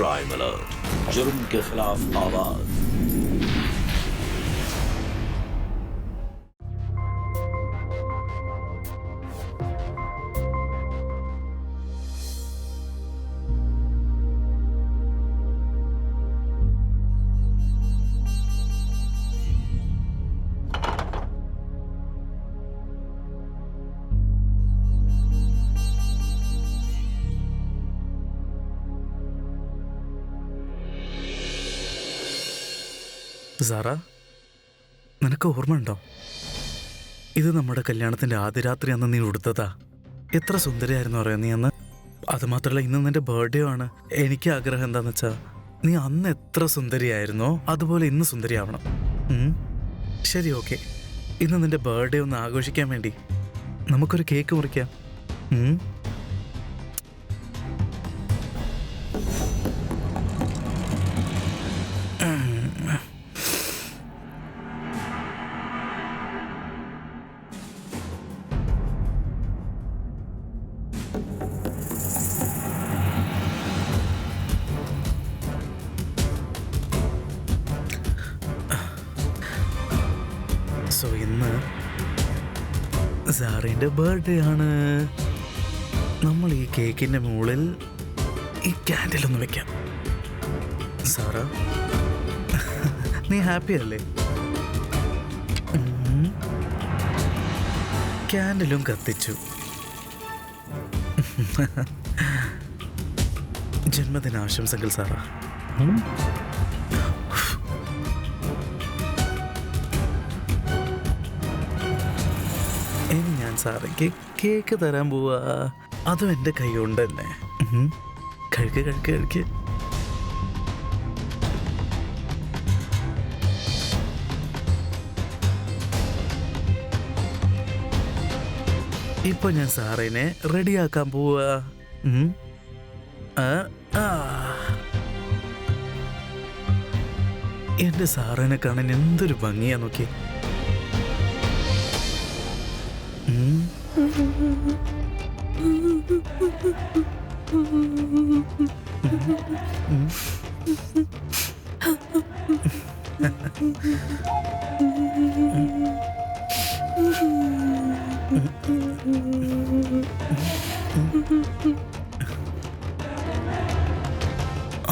Crime alert, जुर्म के खिलाफ आवाज। സാറ, നിനക്ക് ഓർമ്മയുണ്ടോ? ഇത് നമ്മുടെ കല്യാണത്തിന്റെ ആദ്യ രാത്രി അന്ന് നീ ഉടുത്തതാ. എത്ര സുന്ദരിയായിരുന്നു അറിയാം നീ അന്ന്. അതുമാത്രമല്ല, ഇന്ന് നിന്റെ ബർത്ത്ഡേ ആണ്. എനിക്ക് ആഗ്രഹം എന്താന്ന് വെച്ചാ, നീ അന്ന് എത്ര സുന്ദരിയായിരുന്നോ അതുപോലെ ഇന്ന് സുന്ദരിയാവണം. ശരി, ഓക്കെ. ഇന്ന് നിന്റെ ബർത്ത്ഡേ ഒന്ന് ആഘോഷിക്കാൻ വേണ്ടി നമുക്കൊരു കേക്ക് മുറിക്കാം. സോ ഇന്ന് സാറിൻ്റെ ബർത്ത്ഡേ ആണ്. നമ്മൾ ഈ കേക്കിൻ്റെ മുകളിൽ ഈ ക്യാൻഡിലൊന്ന് വെക്കാം. സാറാ, നീ ഹാപ്പി അല്ലേ? ക്യാൻഡിലും കത്തിച്ചു. ജന്മദിനാശംസകൾ സാറാ. ഇനി ഞാൻ സാറേക്ക് കേക്ക് തരാൻ പോവാ. അതും എൻ്റെ കൈ കൊണ്ടല്ലേ. കഴിക്ക് കഴിക്ക് കഴിക്ക്. ഇപ്പൊ ഞാൻ സാറിനെ റെഡിയാക്കാൻ പോവാ. എന്റെ സാറിനെ കാണാൻ എന്തൊരു ഭംഗിയാ നോക്കി.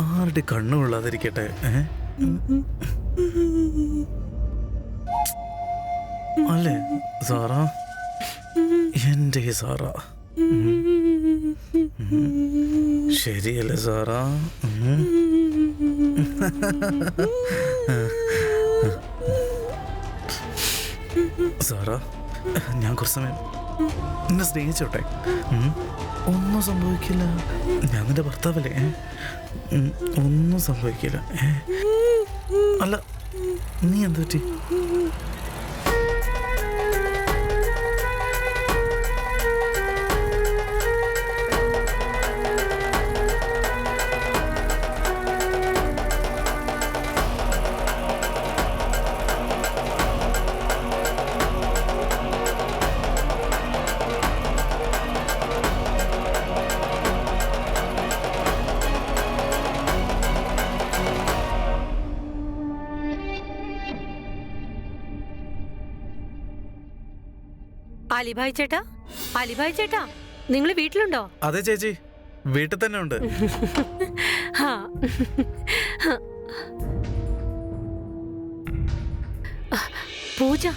ആരുടെ കണ്ണു കൊള്ളാതിരിക്കട്ടെ. അല്ലേ സാറാ? എൻ്റെ സാറാ ശരിയല്ലേ സാറാ? സാറാ, ഞാൻ കുറച്ച് സമയം നിന്നെ സ്നേഹിച്ചോട്ടെ. ഒന്നും സംഭവിക്കില്ല. ഞാൻ നിന്റെ ഭർത്താവല്ലേ. ഒന്നും സംഭവിക്കില്ല. അല്ല, നീ എന്ത് പറ്റി? അലിഭായ് ചേട്ടാ, അലിഭായ് ചേട്ടാ, നിങ്ങൾ വീട്ടിലുണ്ടോ? അതെ ചേച്ചി, വീട്ടിൽ തന്നെ ഉണ്ട്. പൂജ,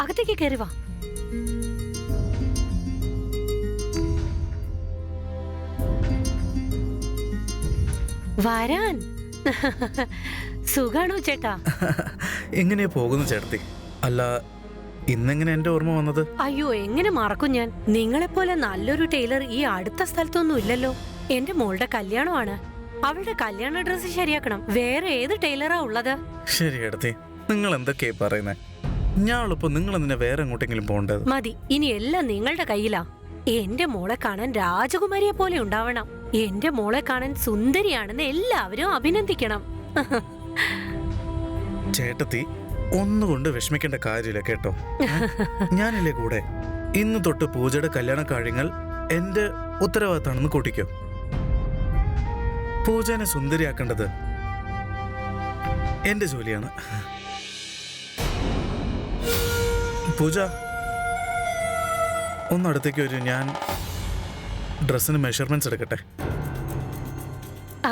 അകത്തേക്ക് കയറി വാ. വരാൻ സുഖാണോ ചേട്ടാ? എങ്ങനെയാ പോകുന്നു ചേട്ടത്തി? അല്ല, ഇന്നെങ്ങനെ എന്റെ ഓർമ്മ വന്നത്? അയ്യോ, എങ്ങനെ മറക്കും ഞാൻ? നിങ്ങളെപ്പോലെ നല്ലൊരു ടൈലർ ഈ അടുത്ത സ്ഥലത്തൊന്നും ഇല്ലല്ലോ. എന്റെ മോളുടെ കല്യാണമാണ്. അവളുടെ കല്യാണ ഡ്രസ്സ് ശരിയാക്കണം. വേറെ ഏത് ടൈലറാ ഉള്ളത്? ശരി ഏടത്തി, നിങ്ങൾ എന്തൊക്കെയാ പറയുന്നേ? ഞാളിപ്പോ നിങ്ങൾ എന്തിനാ വേറെ എങ്ങോട്ടെങ്കിലും പോകേണ്ടത്? മതി, ഇനി എല്ലാം നിങ്ങളുടെ കയ്യിലാ. എന്റെ മോളെ കാണാൻ രാജകുമാരിയെ പോലെ ഉണ്ടാവണം. എന്റെ മോളെ കാണാൻ സുന്ദരിയാണെന്ന് എല്ലാവരും അഭിനന്ദിക്കണം. ചേട്ടത്തി, ഒന്നുകൊണ്ട് വിഷമിക്കേണ്ട കാര്യമില്ല കേട്ടോ. ഞാനില്ലേ കൂടെ. ഇന്ന് തൊട്ട് പൂജയുടെ കല്യാണ കാര്യങ്ങൾ എന്റെ ഉത്തരവാദിത്തമാണെന്ന് കൂട്ടിക്കോ. പൂജനെ സുന്ദരിയാക്കേണ്ടത് എന്റെ ജോലിയാണ്. പൂജ ഒന്നടുത്തേക്ക് വരൂ, ഞാൻ ഡ്രസ്സിന് മെഷർമെന്റ്സ് എടുക്കട്ടെ.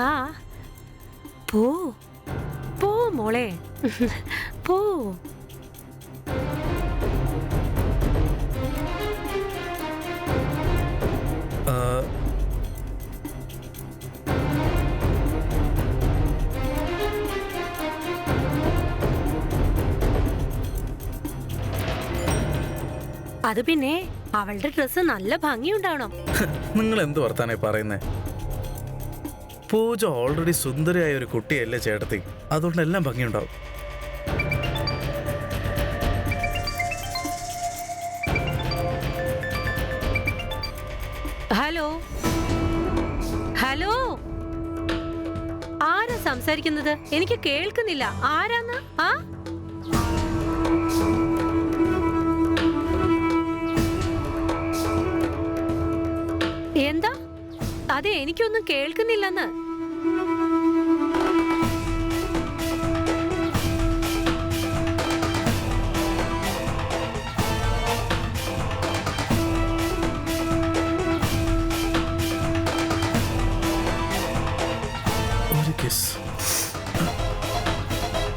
ആ പോ പോ മോളെ, പോ. അത് പിന്നെ അവളുടെ ഡ്രസ്സ് നല്ല ഭംഗിയുണ്ടാവണം. നിങ്ങൾ എന്ത് വർത്താനായി പറയുന്നേ? പൂജ ഓൾറെഡി സുന്ദരിയായ ഒരു കുട്ടിയല്ലേ ചേട്ടത്തി, അതുകൊണ്ട് എല്ലാം ഭംഗിയുണ്ടാവും. ഹലോ ഹലോ, ആരാ സംസാരിക്കുന്നത്? എനിക്ക് കേൾക്കുന്നില്ല. ആരാന്ന്? ആ എന്താ? അതെ, എനിക്കൊന്നും കേൾക്കുന്നില്ലെന്ന്.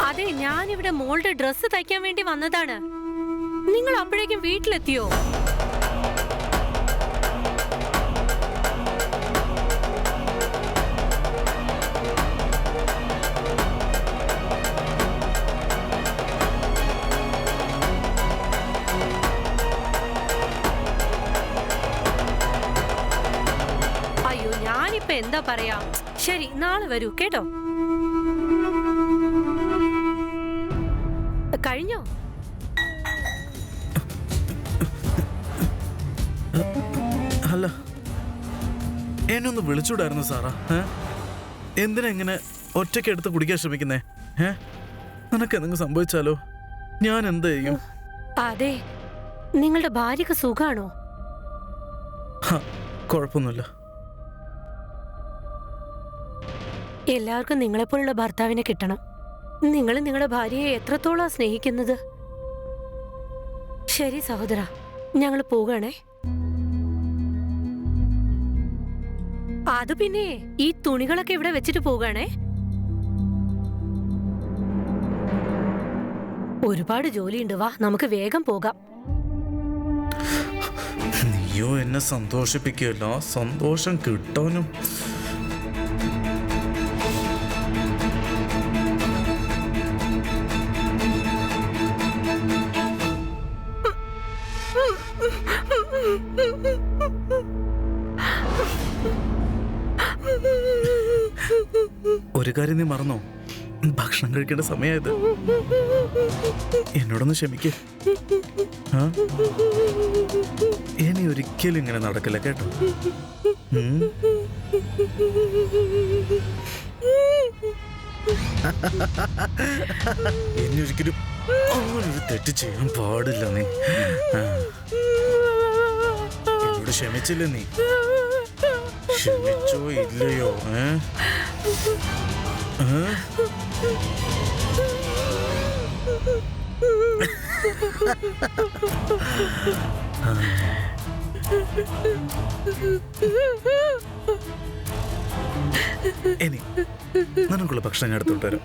അതെ, ഞാനിവിടെ മോളുടെ ഡ്രസ്സ് തയ്ക്കാൻ വേണ്ടി വന്നതാണ്. നിങ്ങൾ അപ്പോഴേക്കും വീട്ടിലെത്തിയോ? അയ്യോ, ഞാനിപ്പോ എന്താ പറയാ. ശരി, നാളെ വരൂ കേട്ടോ. കഴിഞ്ഞോ? അല്ല, എന്നൊന്ന് വിളിച്ചൂടായിരുന്നു സാറാ? എന്തിനാ ഇങ്ങനെ ഒറ്റയ്ക്ക് എടുത്ത് കുടിക്കാൻ ശ്രമിക്കുന്നേ? നിനക്ക് എന്തെങ്കിലും സംഭവിച്ചാലോ? ഞാൻ എന്ത് ചെയ്യും? അതെ, നിങ്ങളുടെ ഭാര്യക്ക് സുഖാണോ? കുഴപ്പമൊന്നുമില്ല. എല്ലാവർക്കും നിങ്ങളെപ്പോലുള്ള ഭർത്താവിനെ കിട്ടണം. നിങ്ങൾ നിങ്ങളുടെ ഭാര്യയെ എത്രത്തോളം സ്നേഹിക്കുന്നത്. ശരി സഹോദര, ഞങ്ങൾ പോകണേ. അത് പിന്നെ ഈ തുണികളൊക്കെ ഇവിടെ വെച്ചിട്ട് പോകണേ. ഒരുപാട് ജോലിയുണ്ട്, വാ നമുക്ക് വേഗം പോകാം. നീയോ എന്നെ സന്തോഷിപ്പിക്കുമല്ലോ, സന്തോഷം കിട്ടാനും. ഒരു കാര്യം നീ മറന്നോ? ഭക്ഷണം കഴിക്കേണ്ട സമയമായത്. എന്നോടൊന്ന് ക്ഷമിക്കേ. ഇനി ഒരിക്കലും ഇങ്ങനെ നടക്കില്ല കേട്ടോ. ഇനി ഒരിക്കലും അങ്ങനൊരു തെറ്റ് ചെയ്യാൻ പാടില്ല. നീ എന്നോട് ക്ഷമിച്ചില്ലേ? നീ ക്ഷമിച്ചോ ഇല്ലയോ? ഇനി നിനക്കുള്ള ഭക്ഷണം ഞാൻ എടുത്തോട്ട് വരാം.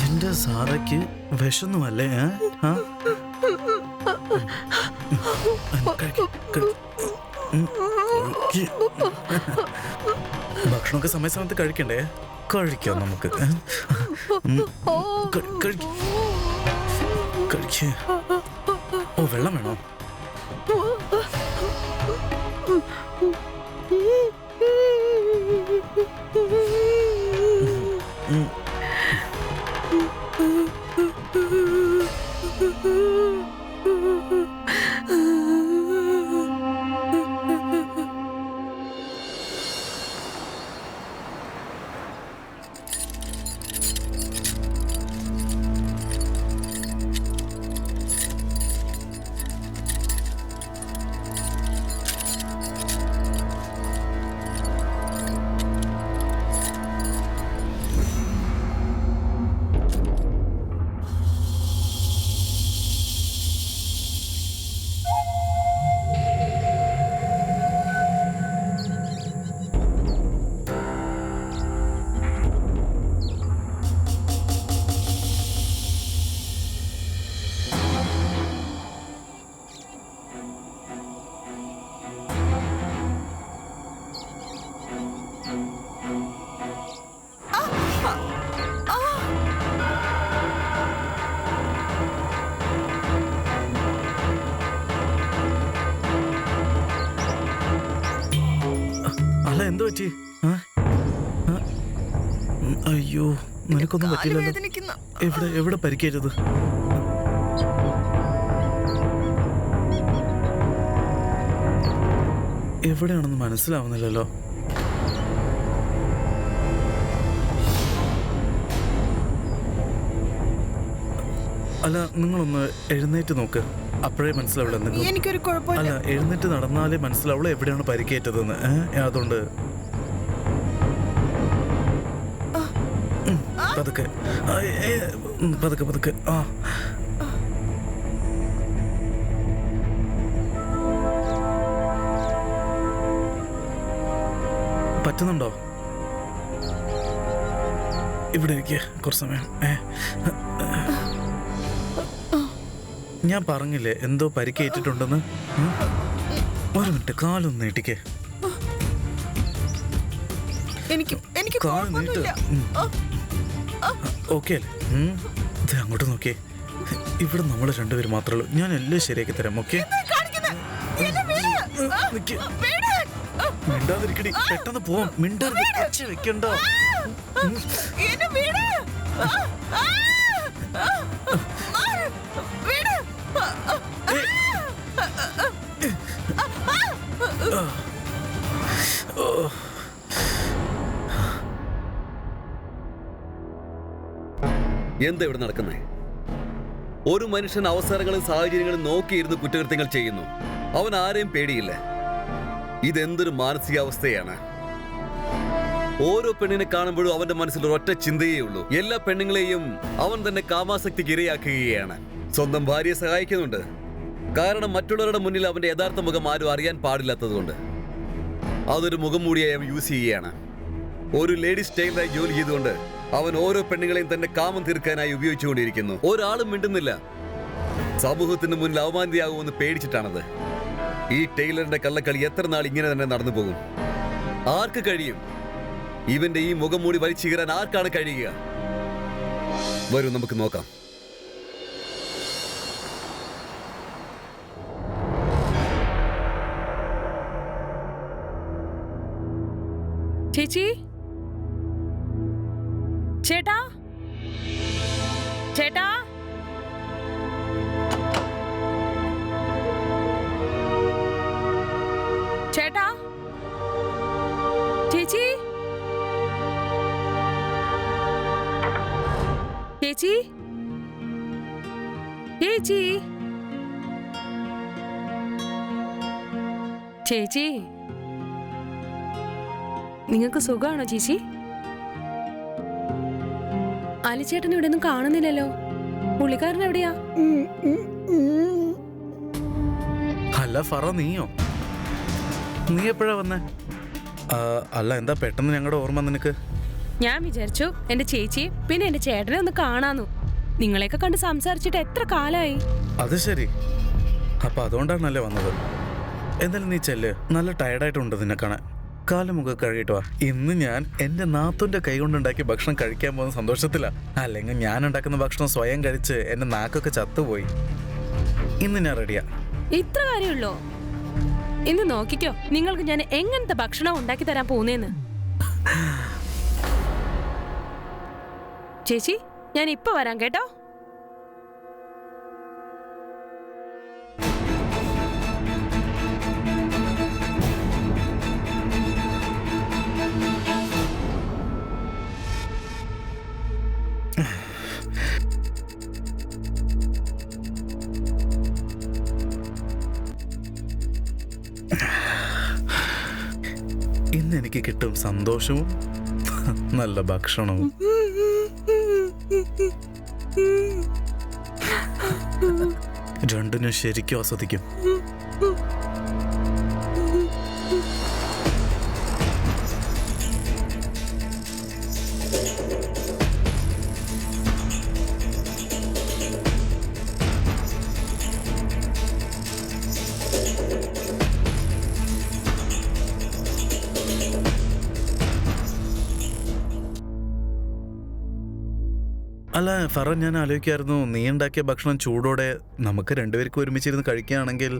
എന്റെ സാറയ്ക്ക് വിശന്നുമല്ലേ? ഭക്ഷണമൊക്കെ സമയത്ത് കഴിക്കണ്ടേ? കഴിക്കാം നമുക്ക്. കഴിക്ക. ഓ, വെള്ളം വേണോ? എന്താ പറ്റി? അയ്യോ, നിനക്കൊന്നും പറ്റില്ലല്ലോ. എവിടെ പരിക്കേറ്റത്? എവിടെയാണെന്ന് മനസ്സിലാവുന്നില്ലല്ലോ. അല്ല, നിങ്ങളൊന്ന് എഴുന്നേറ്റ് നോക്ക്, അപ്പോഴേ മനസ്സിലാവില്ല. എനിക്കൊരു കുഴപ്പമില്ല. അല്ല, എഴുന്നേറ്റ് നടന്നാലേ മനസ്സിലാവുള്ളൂ എവിടെയാണ് പരിക്കേറ്റതെന്ന്. അതുകൊണ്ട് പതുക്കെ പതുക്കെ പതുക്കെ. പറ്റുന്നുണ്ടോ? ഇവിടെ ഇരിക്കുക കുറച്ച് സമയം. ഞാൻ പറഞ്ഞില്ലേ എന്തോ പരിക്കേറ്റിട്ടുണ്ടെന്ന്. ഒരു മിനിറ്റ്, കാലൊന്ന് നീട്ടിക്കേ. കാല് നീട്ട്. ഓക്കെ അല്ലേ? അങ്ങോട്ട് നോക്കിയേ. ഇവിടെ നമ്മൾ രണ്ടുപേരും മാത്രമേ ഉള്ളൂ. ഞാൻ എല്ലാം ശരിയാക്കി തരാം. ഓക്കെ, മിണ്ടാതിരിക്കടി, പെട്ടെന്ന് പോവാം. മിണ്ടരുത്, വെക്കണ്ടോ? എന്താ ഇവിടെ നടക്കുന്നേ? ഒരു മനുഷ്യൻ അവസരങ്ങളും സാഹചര്യങ്ങളും നോക്കിയിരുന്ന് കുറ്റകൃത്യങ്ങൾ ചെയ്യുന്നു. അവൻ ആരെയും പേടിയില്ല. ഇതെന്തൊരു മാനസികാവസ്ഥയാണ്. ഓരോ പെണ്ണിനെ കാണുമ്പോഴും അവന്റെ മനസ്സിൽ ഒരൊറ്റ ചിന്തയേ ഉള്ളൂ. എല്ലാ പെണ്ണുങ്ങളെയും അവൻ തന്നെ കാമാസക്തിക്ക് ഇരയാക്കുകയാണ്. സ്വന്തം ഭാര്യയെ സഹായിക്കുന്നുണ്ട്, കാരണം മറ്റുള്ളവരുടെ മുന്നിൽ അവന്റെ യഥാർത്ഥ മുഖം ആരും അറിയാൻ പാടില്ലാത്തതുകൊണ്ട്. അതൊരു മുഖം മൂടിയായി അവൻ യൂസ് ചെയ്യുകയാണ്. ഒരു ലേഡീസ് ടൈലറായി ജോലി ചെയ്തുകൊണ്ട് അവൻ ഓരോ പെണ്ണുങ്ങളെയും തന്നെ കാമം തീർക്കാനായി ഉപയോഗിച്ചുകൊണ്ടിരിക്കുന്നു. ഒരാളും മിണ്ടുന്നില്ല. സമൂഹത്തിന് മുന്നിൽ അവമാനിതയാകുമെന്ന് പേടിച്ചിട്ടാണത്. ഈ ടൈലറിന്റെ കള്ളക്കളി എത്ര നാൾ ഇങ്ങനെ തന്നെ നടന്നു പോകും? ആർക്ക് കഴിയും? ഇവന്റെ ഈ മുഖം മൂടി വലിച്ചീറാൻ ആർക്കാണ് കഴിയുക? വരൂ, നമുക്ക് നോക്കാം. ചേച്ചി, ചേട്ടാ, ചേട്ടാ, ചേട്ടാ, ചേച്ചി, ചേച്ചി, ചേച്ചി, ചേച്ചി, നിങ്ങൾക്ക് സുഖമാണോ ചേച്ചി? അലിച്ചേട്ടൻ ഇവിടെ ഒന്നും കാണുന്നില്ലല്ലോ. പുള്ളിക്കാരൻ എവിടെയാ? അല്ല ഫറ, നീയോ? നീ എപ്പോഴാ വന്നേ? അല്ല, എന്താ പെട്ടെന്ന് ഞങ്ങളുടെ ഓർമ്മ നിനക്ക്? ഞാൻ വിചാരിച്ചു എന്റെ ചേച്ചി പിന്നെ എന്റെ ചേട്ടനെ ഒന്ന് കാണാന്നു. നിങ്ങളെയൊക്കെ കണ്ട് സംസാരിച്ചിട്ട് എത്ര കാലായി. അത് ശരി, അപ്പൊ അതുകൊണ്ടാണല്ലേ വന്നത്. എന്തായാലും നീ ചെല്ല്, നല്ല ടയർഡായിട്ടുണ്ട് നിന്നെ കാണാൻ. കാലുമുഖം കഴുകിയിട്ട് വാ. ഇന്ന് ഞാൻ എന്റെ നാത്തുന്റെ കൈ കൊണ്ടുണ്ടാക്കിയ ഭക്ഷണം കഴിക്കാൻ പോകുന്ന സന്തോഷത്തിലാ. അല്ലെങ്കിൽ ഞാൻ ഉണ്ടാക്കുന്ന ഭക്ഷണം സ്വയം കഴിച്ച് എന്റെ നാക്കൊക്കെ ചത്തുപോയി. ഇന്ന് ഞാൻ റെഡിയാ. ഇത്ര കാര്യമുള്ളോ? ഇന്ന് നോക്കിക്കോ നിങ്ങൾക്ക് ഞാൻ എങ്ങനത്തെ ഭക്ഷണം ഉണ്ടാക്കി തരാൻ പോകുന്നേന്ന്. ചേച്ചി ഞാൻ ഇപ്പൊ വരാം കേട്ടോ. ഇന്ന് എനിക്ക് കിട്ടും സന്തോഷവും നല്ല ഭക്ഷണവും. രണ്ടിനും ശരിക്കും ആസ്വദിക്കും. അല്ല ഫറൻ, ഞാൻ ആലോചിക്കായിരുന്നു നീ ഉണ്ടാക്കിയ ഭക്ഷണം ചൂടോടെ നമുക്ക് രണ്ടുപേർക്കും ഒരുമിച്ചിരുന്ന് കഴിക്കുകയാണെങ്കിൽ.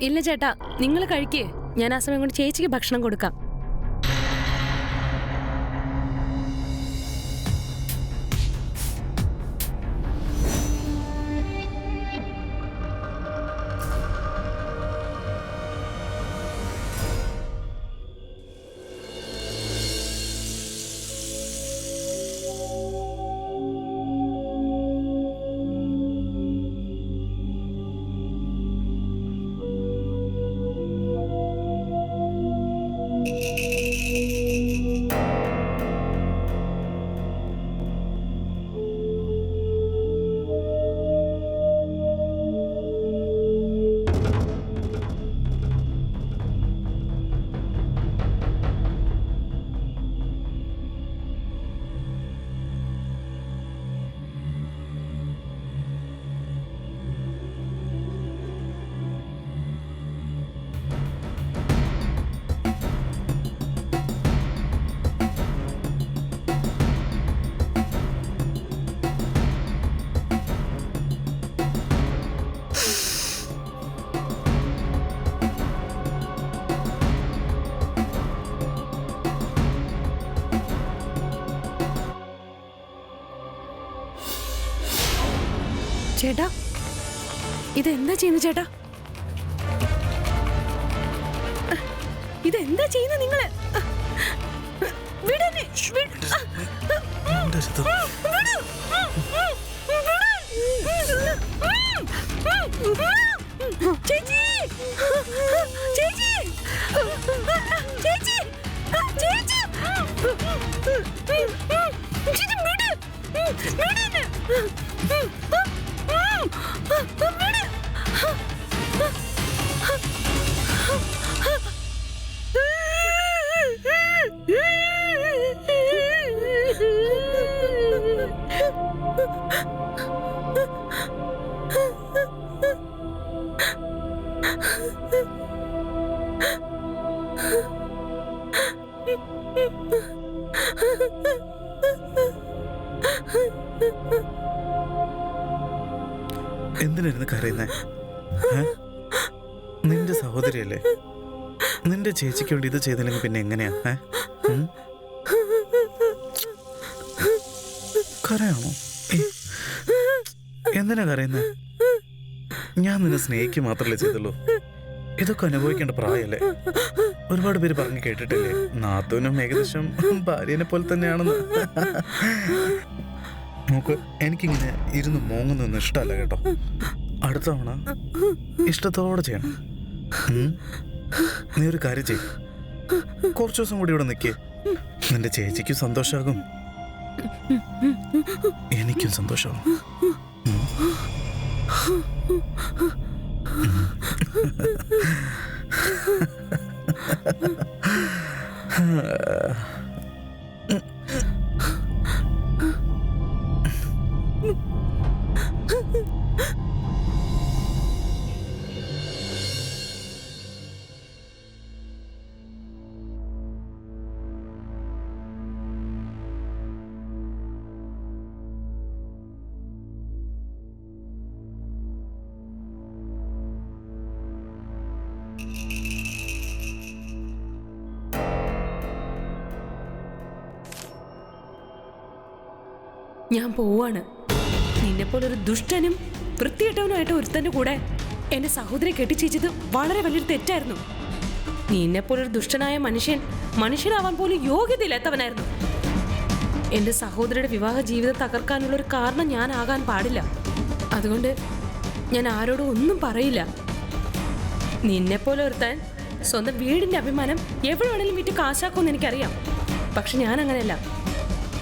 ഇല്ല ചേട്ടാ, നിങ്ങൾ കഴിക്കേ. ഞാൻ ആ സമയം കൊണ്ട് ചേച്ചിക്ക് ഭക്ഷണം കൊടുക്കാം. ചേട്ടാ ഇതെന്താ ചെയ്യുന്നു? ചേട്ടാ ഇതെന്താ ചെയ്യുന്ന നിങ്ങള്? ചേച്ചി ചേച്ചി ചേച്ചി ചേച്ചി എന്തിനായിരുന്നു കരയുന്നേ? നിന്റെ സഹോദരിയല്ലേ? നിന്റെ ചേച്ചിക്ക് വേണ്ടി ഇത് ചെയ്തില്ലെങ്കിൽ പിന്നെ എങ്ങനെയാ? കരയാണോ? എന്തിനാ കരയുന്നേ? ഞാൻ നിന്നെ സ്നേഹിക്കുക മാത്രമല്ലേ ചെയ്തുള്ളൂ. ഇതൊക്കെ അനുഭവിക്കേണ്ട പ്രായമല്ലേ? ഒരുപാട് പേര് പറഞ്ഞു കേട്ടിട്ടില്ലേ നാത്തൂനും ഏകദേശം ഭാര്യനെ പോലെ തന്നെയാണെന്ന്. നോക്ക്, എനിക്കിങ്ങനെ ഇരുന്ന് മോങ്ങുന്നൊന്നും ഇഷ്ടമല്ല കേട്ടോ. അടുത്ത തവണ ഇഷ്ടത്തോടെ ചെയ്യണം. നീ ഒരു കാര്യം ചെയ്യും, കുറച്ചു ദിവസം കൂടി ഇവിടെ നിൽക്കേ. നിന്റെ ചേച്ചിക്കും സന്തോഷമാകും, എനിക്കും സന്തോഷമാകും. ഞാൻ പോവാണ്. നിന്നെപ്പോലൊരു ദുഷ്ടനും വൃത്തികെട്ടവനുമായിട്ട് ഒരുത്തന്റെ കൂടെ എന്റെ സഹോദരി കെട്ടിച്ചേച്ചത് വളരെ വലിയൊരു തെറ്റായിരുന്നു. നിന്നെപ്പോലൊരു ദുഷ്ടനായ മനുഷ്യനാവാൻ പോലും യോഗ്യതയില്ലാത്തവനായിരുന്നു. എന്റെ സഹോദരിയുടെ വിവാഹ ജീവിതം തകർക്കാനുള്ളൊരു കാരണം ഞാനാകാൻ പാടില്ല. അതുകൊണ്ട് ഞാൻ ആരോടും ഒന്നും പറയില്ല. നിന്നെപ്പോലെ ഒരുത്താൻ സ്വന്തം വീടിന്റെ അഭിമാനം എവിടെ വേണേലും വിറ്റ് കാശാക്കുമെന്ന് എനിക്കറിയാം. പക്ഷെ ഞാൻ അങ്ങനെയല്ല.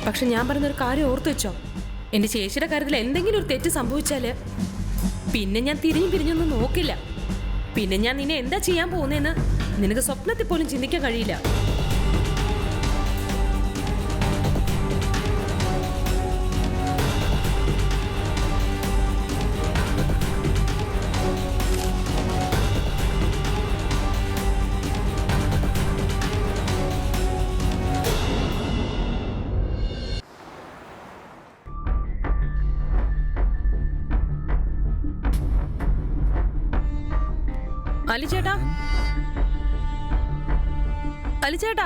പക്ഷെ ഞാൻ പറയുന്നൊരു കാര്യം ഓർത്തു വെച്ചോ, എന്റെ ചേച്ചിയുടെ കാര്യത്തിൽ എന്തെങ്കിലും ഒരു തെറ്റ് സംഭവിച്ചാല് പിന്നെ ഞാൻ തിരിഞ്ഞും പിരിഞ്ഞൊന്നും നോക്കില്ല. പിന്നെ ഞാൻ നിന്നെ എന്താ ചെയ്യാൻ പോകുന്നതെന്ന് നിനക്ക് സ്വപ്നത്തിൽ പോലും ചിന്തിക്കാൻ കഴിയില്ല. അലിച്ചേട്ടാ, അലിച്ചേട്ടാ,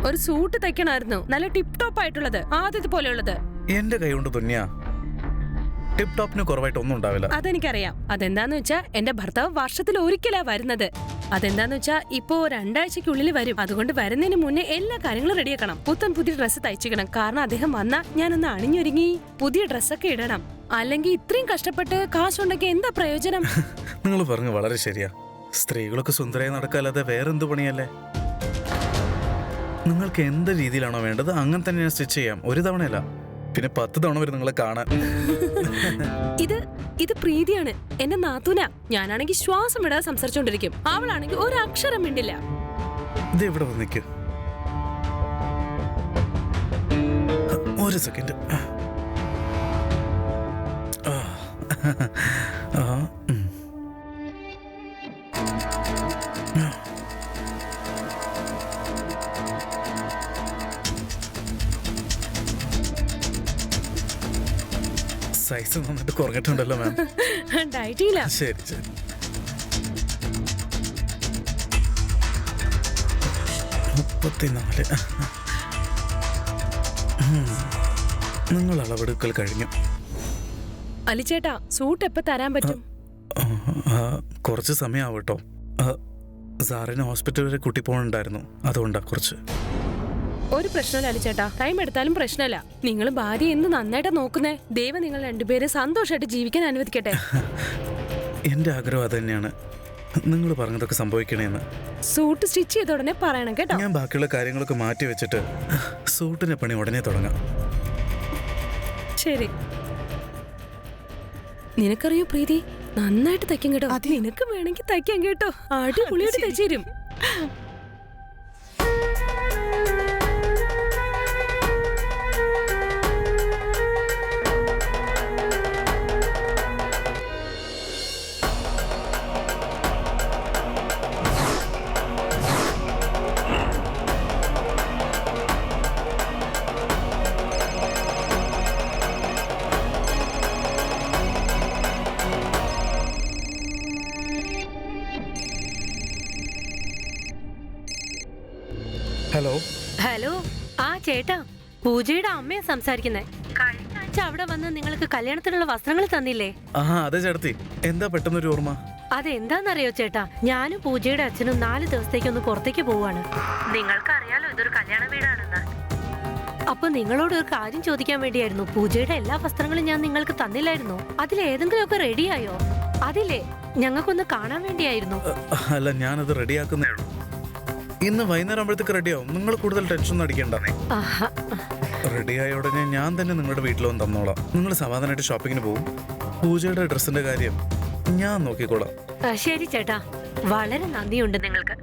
ഒരു സൂട്ട് തയ്ക്കണമായിരുന്നു, നല്ല ടിപ് ടോപ്പ് ആയിട്ടുള്ളത്, ആദ്യത്തെ പോലെയുള്ളത്. എന്റെ കൈ കൊണ്ട് തുന്നിയാ ടിപ് ടോപ്പിന് കുറവായിട്ട് ഒന്നും ഉണ്ടാവില്ല. അതെനിക്കറിയാം. അതെന്താന്ന് വെച്ചാ എന്റെ ഭർത്താവ് വർഷത്തിൽ ഒരിക്കലാ വരുന്നത്. അതെന്താന്ന് വെച്ചാ ഇപ്പോ 2 ആഴ്ചക്കുള്ളിൽ വരും. അതുകൊണ്ട് വരുന്നതിന് മുന്നേ എല്ലാ കാര്യങ്ങളും റെഡിയാക്കണം. പുതിയ ഡ്രസ്സ് തയ്ച്ചിക്കണം. കാരണം അദ്ദേഹം വന്നാ ഞാനൊന്ന് അണിഞ്ഞൊരുങ്ങി പുതിയ ഡ്രസ്സൊക്കെ ഇടണം. അല്ലെങ്കിൽ ഇത്രയും കഷ്ടപ്പെട്ട് കാശുണ്ടെങ്കി എന്താ പ്രയോജനം? നിങ്ങൾ പറഞ്ഞു വളരെ ശരിയാ. സ്ത്രീകളൊക്കെ സുന്ദരമായി നടക്കാല്ലാതെ വേറെന്ത് പണിയല്ലേ? നിങ്ങൾക്ക് എന്ത് രീതിയിലാണോ വേണ്ടത് അങ്ങനെ തന്നെ ഞാൻ സ്റ്റിച്ച് ചെയ്യാം. ഒരു തവണയല്ല, പിന്നെ 10 തവണ വരെ നിങ്ങളെ കാണാൻ. ഇത് പ്രീതിയാണ്, എന്റെ നാത്തൂന. ഞാനാണെങ്കിൽ ശ്വാസം വിടാതെ സംസാരിച്ചോണ്ടിരിക്കും. അവളാണെങ്കിൽ ഒരു അക്ഷരം മിണ്ടില്ല. ഇത് എവിടെ വന്നിക്ക്? ഒരു സെക്കൻഡ്. സൈസ് നന്നായിട്ട് കുറഞ്ഞിട്ടുണ്ടല്ലോ മാം. ഡയറ്റ് ഇല്ല. ശരി ശരി. 34. നിങ്ങൾ അളവെടുക്കൽ കഴിഞ്ഞു. അലിച്ചേട്ടാ, സൂട്ട് എപ്പോ തരാൻ പറ്റും? കുറച്ച് സമയമാവട്ടോ. സാറിന് ഹോസ്പിറ്റൽ വരെ കുട്ടി പോകണുണ്ടായിരുന്നു, അതുകൊണ്ടാ കുറച്ച്. ഒരു പ്രശ്നമില്ല അലിച്ചേട്ടാ, ടൈം എടുത്താലും പ്രശ്നമില്ല. നിങ്ങൾ ഭാര്യ എന്ന് നന്നായിട്ട് നോക്കുന്നേ. ദൈവം നിങ്ങൾ രണ്ടുപേരും സന്തോഷമായിട്ട് ജീവിക്കാൻ അനുവദിക്കട്ടെ. എന്റെ ആഗ്രഹം അത് തന്നെയാണ്. നിങ്ങൾ പറഞ്ഞതൊക്കെ സംഭവിക്കണേന്ന്. സൂട്ട് സ്റ്റിച്ച് ചെയ്ത ഉടനെ പറയണം കേട്ടോ. ഞാൻ ബാക്കിയുള്ള കാര്യങ്ങളൊക്കെ മാറ്റി വെച്ചിട്ട് സൂട്ടിന്റെ പണി ഉടനെ തുടങ്ങാം. ശരി. നിനക്കറിയോ പ്രീതി, നന്നായിട്ട് തയ്ക്കും കേട്ടോ. നിനക്ക് വേണമെങ്കിൽ തയ്ക്കാൻ കേട്ടോ. അടിപൊളിയായിട്ട് തയ്ച്ചു തരും. Hello hello. ആ ചേട്ടാ, പൂജയുടെ അമ്മയെ സംസാരിക്കുന്നേ. കഴിഞ്ഞ ആഴ്ച അവിടെ വന്ന് നിങ്ങൾക്ക് കല്യാണത്തിനുള്ള വസ്ത്രങ്ങൾ തന്നില്ലേ? അതെ ചേട്ടത്തി. എന്താ പെട്ടെന്നൊരു ഓർമ്മ? അതെന്താന്നറിയോ ചേട്ടാ, ഞാനും പൂജയുടെ അച്ഛനും 4 ദിവസത്തേക്കൊന്ന് പുറത്തേക്ക് പോവാണ്. നിങ്ങൾക്കറിയാലോ ഇതൊരു കല്യാണ വീടാണെന്ന്. അപ്പൊ നിങ്ങളോട് ഒരു കാര്യം ചോദിക്കാൻ വേണ്ടിയായിരുന്നു. പൂജയുടെ എല്ലാ വസ്ത്രങ്ങളും ഞാൻ നിങ്ങൾക്ക് തന്നില്ലായിരുന്നു. അതിലേതെങ്കിലുമൊക്കെ റെഡിയായോ? അതില്ലേ, ഞങ്ങൾക്കൊന്ന് കാണാൻ വേണ്ടിയായിരുന്നു. അല്ല, ഞാനത് റെഡിയാക്കുന്നേ ഉള്ളൂ. ഇന്ന് വൈകുന്നേരം ആകുമ്പോഴത്തേക്ക് റെഡിയാവും. നിങ്ങൾ കൂടുതൽ ടെൻഷൻ ഒന്നും അടിക്കണ്ടേ. റെഡിയായ ഉടനെ ഞാൻ തന്നെ നിങ്ങളുടെ വീട്ടിൽ വന്ന് തന്നോളാം. നിങ്ങൾ സമാധാനമായിട്ട് ഷോപ്പിങ്ങിന് പോകും. പൂജയുടെ ഡ്രസ്സിന്റെ കാര്യം ഞാൻ നോക്കിക്കോളാം. ശരി ചേട്ടാ, വളരെ നന്ദിയുണ്ട് നിങ്ങൾക്ക്.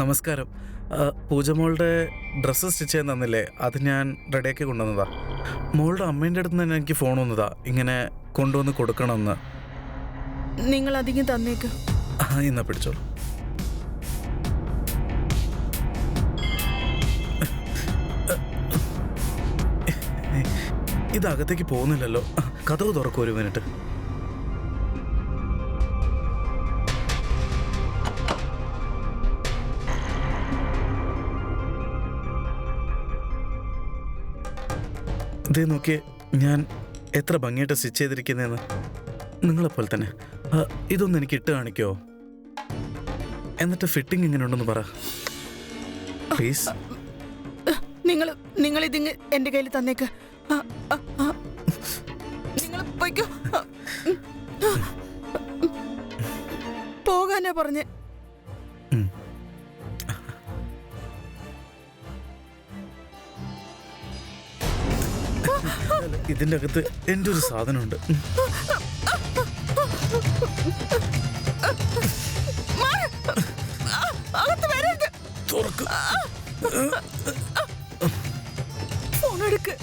നമസ്കാരം. പൂജമോളുടെ ഡ്രസ്സ് സ്റ്റിച്ച് ചെയ്യാൻ തന്നില്ലേ, അത് ഞാൻ റെഡിയാക്കി കൊണ്ടുവന്നതാ. മോളുടെ അമ്മേൻ്റെ അടുത്ത് നിന്ന് എനിക്ക് ഫോൺ വന്നതാ, ഇങ്ങനെ കൊണ്ടുവന്ന് കൊടുക്കണമെന്ന്. നിങ്ങൾ അധികം തന്നേക്ക്. എന്നാ പിടിച്ചോളൂ. ഇതകത്തേക്ക് പോകുന്നില്ലല്ലോ. കതവ് തുറക്കും, ഒരു മിനിറ്റ്. ഇതേ നോക്കിയേ, ഞാൻ എത്ര ഭംഗിയായിട്ട് സ്റ്റിച്ച് ചെയ്തിരിക്കുന്നതെന്ന്. നിങ്ങളെപ്പോലെ തന്നെ. ഇതൊന്ന് എനിക്ക് ഇട്ട് കാണിക്കോ? എന്നിട്ട് ഫിറ്റിംഗ് എങ്ങനെയുണ്ടെന്ന് പറ പ്ലീസ്. നിങ്ങൾ ഇതിങ്ങ് എന്റെ കയ്യിൽ തന്നേക്ക്. നിങ്ങൾ പോയിക്കോ. പോകാനാ പറഞ്ഞേ. ഇതിൻ്റെ അകത്ത് എൻ്റെ ഒരു സാധനമുണ്ട്. തുറക്ക്. ഫോണെടുക്ക്.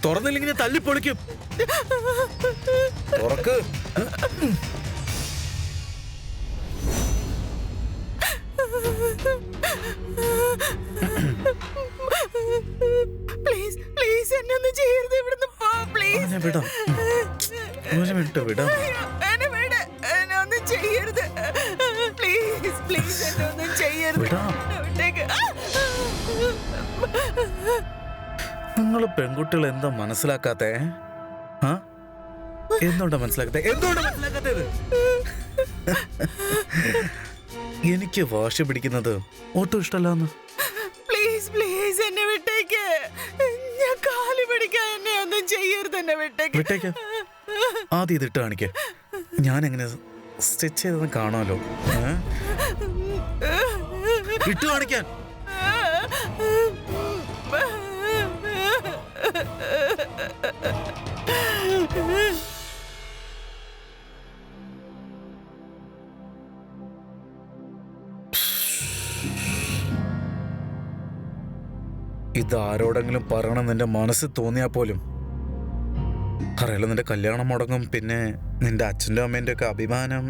തുറന്നില്ലെങ്കിൽ തല്ലിപ്പൊളിക്കും. തുറക്ക്. പ്ലീസ് പ്ലീസ് എന്നെ ഒന്നും ചെയ്യരുത്. ഇവിടുന്ന് പോ പ്ലീസ്. വിടാം, ഒരു മിനിറ്റ് വിടാം. എന്നെ വിട്. എന്നെ ഒന്നും ചെയ്യരുത് പ്ലീസ്. പ്ലീസ് എന്നെ ഒന്നും ചെയ്യരുത്. വിടാം. നിങ്ങൾ പെൺകുട്ടികൾ എന്താ മനസ്സിലാക്കാത്തേ? എന്തുകൊണ്ടാ മനസ്സിലാക്കാത്തത്? എനിക്ക് വാശി പിടിക്കുന്നത് ഒട്ടും ഇഷ്ടമല്ലാന്ന്. പ്ലീസ് പ്ലീസ് എന്നെ വിട്ടേക്ക്. ഞാൻ കാല് പിടിക്കാൻ. എന്നെ ഒന്നും ചെയ്യരുത്. എന്നെ വിട്ടേക്ക്. ആദ്യം ഇതിട്ട് കാണിക്ക. ഞാൻ എങ്ങനെ സ്റ്റിച്ച് ചെയ്തെന്ന് കാണാമല്ലോ. ഇട്ട് കാണിക്കാൻ. ഇതാരോടെങ്കിലും പറയണം നിന്റെ മനസ്സിൽ തോന്നിയാൽ പോലും അറിയാലോ, നിന്റെ കല്യാണം മുടങ്ങും. പിന്നെ നിന്റെ അച്ഛൻ്റെ അമ്മേൻ്റെ ഒക്കെ അഭിമാനം.